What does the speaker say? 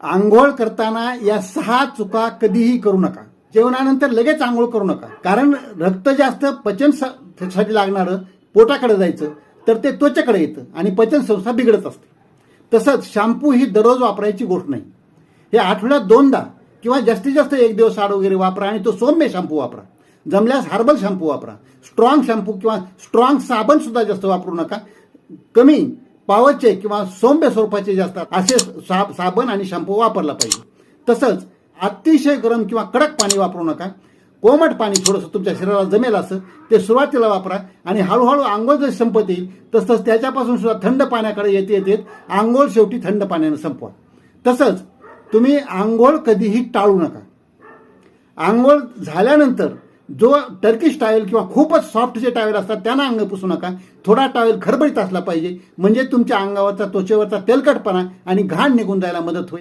आंघोळ करताना या 6 चुका कधीही करू नका. जेवणानंतर लगेच आंघोळ करू नका, कारण रक्त जास्त पचनसाठी लागणारं पोटाकडे जायचं तर ते त्वचेकडे येतं आणि पचन संस्था बिघडत असते. तसंच शॅम्पू ही दररोज वापरायची गोष्ट नाही. हे आठवड्यात 2दा किंवा जास्तीत जास्त 1 दिवस आड वगैरे वापरा आणि तो सौम्य शॅम्पू वापरा. जमल्यास हर्बल शॅम्पू वापरा. स्ट्रॉंग शॅम्पू किंवा स्ट्रॉंग साबण सुद्धा जास्त वापरू नका. कमी पावरचे किंवा सौम्य स्वरूपाचे जे असतात असे साबण आणि शॅम्पू वापरला पाहिजे. तसंच अतिशय गरम किंवा कडक पाणी वापरू नका. कोमट पाणी थोडंसं तुमच्या शरीराला जमेल असं ते सुरुवातीला वापरा आणि हळूहळू आंघोळ जर संपत येईल तसंच त्याच्यापासून सुद्धा थंड पाण्याकडे येते आंघोळ शेवटी थंड पाण्याने संपवा. तसंच तुम्ही आंघोळ कधीही टाळू नका. आंघोळ झाल्यानंतर जो टर्किश टावेल किंवा खूपच सॉफ्ट जे टावेल असतात त्यांना अंग पुसू नका. थोडा टावेल खरबरीत असला पाहिजे, म्हणजे तुमच्या अंगावरचा त्वचेवरचा तेलकटपणा आणि घाण निघून जायला मदत होईल.